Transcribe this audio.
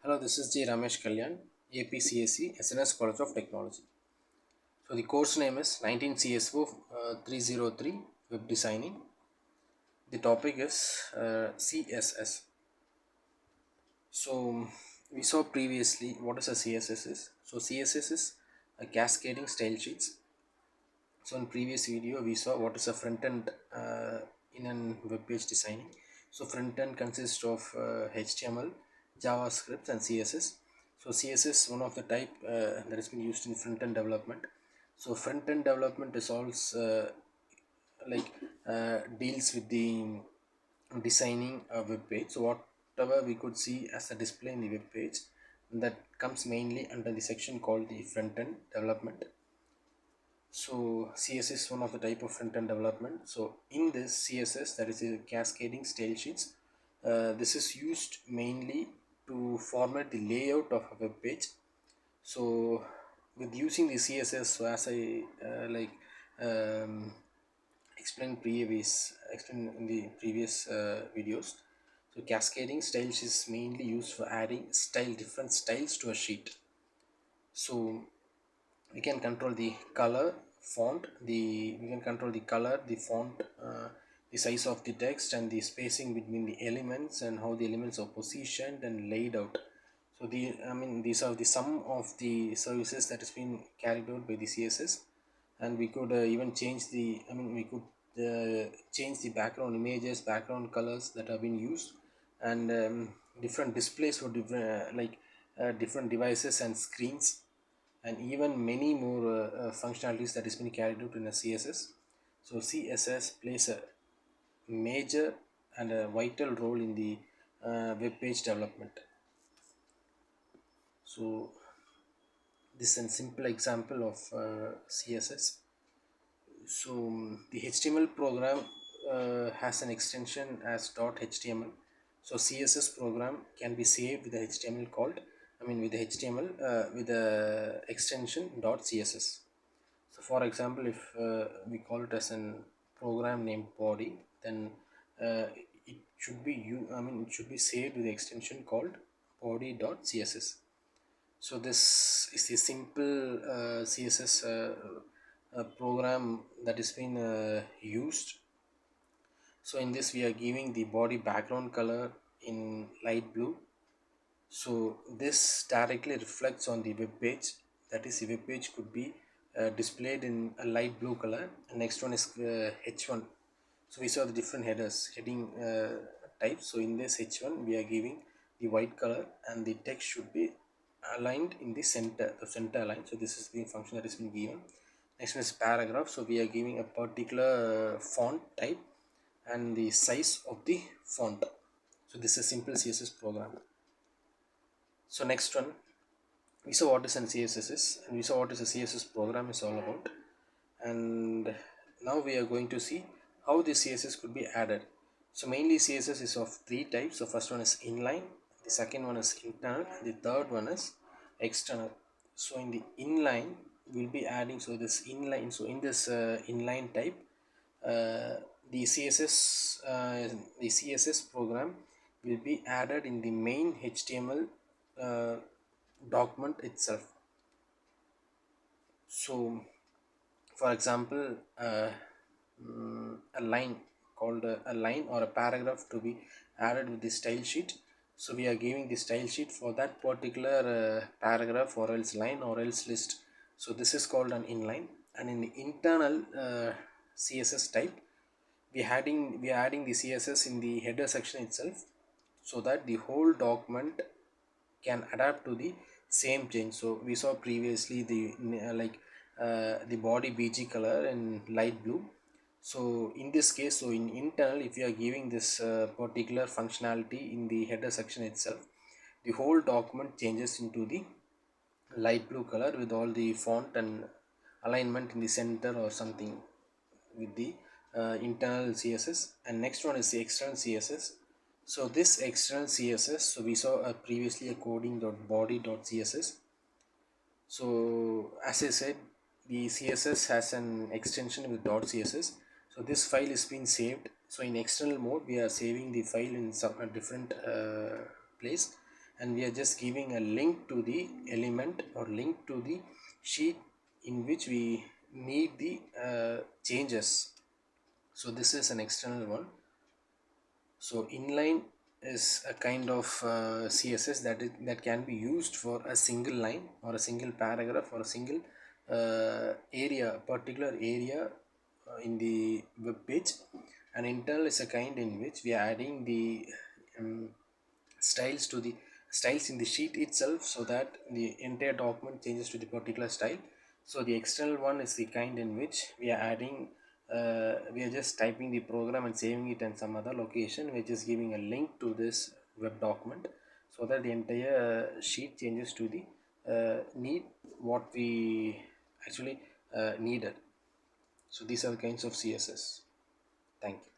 Hello, this is J. Ramesh Kalyan, APCSE, SNS College of Technology. So the course name is 19 CSO 303 Web Designing. The topic is CSS. So we saw previously what is a CSS is. So CSS is a cascading style sheets. So in previous video we saw what is a front end in an web page designing. So front end consists of HTML, JavaScript and CSS. So CSS is one of the type that has been used in front end development. So front end development is also like deals with the designing a web page. So whatever we could see as a display in the web page, that comes mainly under the section called the front end development. So CSS is one of the type of front-end development. So in this CSS, that is a cascading style sheets. This is used mainly to format the layout of a web page. So with using the CSS, so as I um, explained in the previous videos. So cascading styles is mainly used for adding different styles to a sheet. So we can control the color, font, we can control the color, the font, the size of the text and the spacing between the elements and how the elements are positioned and laid out. So these are the some of the services that has been carried out by the CSS. And we could even change the we could change the background images, background colors that have been used, and different displays for different devices and screens, and even many more functionalities that is being carried out in a CSS. So CSS plays a major and a vital role in the web page development. So this is a simple example of CSS. So the HTML program has an extension as .html. So CSS program can be saved with the HTML called with the HTML with the extension .css. So for example, if we call it as a program named body, then it should be it should be saved with the extension called body.css. So this is the simple CSS program that is being used. So in this we are giving the body background color in light blue. So this directly reflects on the web page. That is, the web page could be displayed in a light blue color. And next one is H1. So we saw the different heading types. So in this H1 we are giving the white color and the text should be aligned in the center line. So this is the function that has been given. Next one is paragraph. So we are giving a particular font type and the size of the font. So this is simple CSS program. So next one, we saw what is an CSS is, and we saw what is a CSS program is all about. And now we are going to see how the CSS could be added. So mainly CSS is of three types. So first one is inline, the second one is internal, and the third one is external. So in the inline, we'll be adding, so this inline, so in this inline type, uh, the CSS program will be added in the main HTML uh, document itself. So for example, a line called a line or a paragraph to be added with the style sheet. So we are giving the style sheet for that particular paragraph or else line or else list. So this is called an inline. And in the internal CSS type, we are adding the CSS in the header section itself, so that the whole document can adapt to the same change. So we saw previously the body BG color in light blue. So in this case, so in internal, if you are giving this particular functionality in the header section itself, the whole document changes into the light blue color with all the font and alignment in the center or something with the internal CSS. And next one is the external CSS. So this external CSS, so we saw previously a coding.body.css. So as I said, the CSS has an extension with .css. So this file is being saved. So in external mode, we are saving the file in some different place, and we are just giving a link to the element or link to the sheet in which we need the changes. So this is an external one. So inline is a kind of CSS that can be used for a single line or a single paragraph or a single particular area in the web page. And internal is a kind in which we are adding the um, styles to the styles in the sheet itself, so that the entire document changes to the particular style. So the external one is the kind in which we are adding we are just typing the program and saving it in some other location, which is giving a link to this web document, so that the entire sheet changes to the need what we actually needed. So these are the kinds of CSS. Thank you.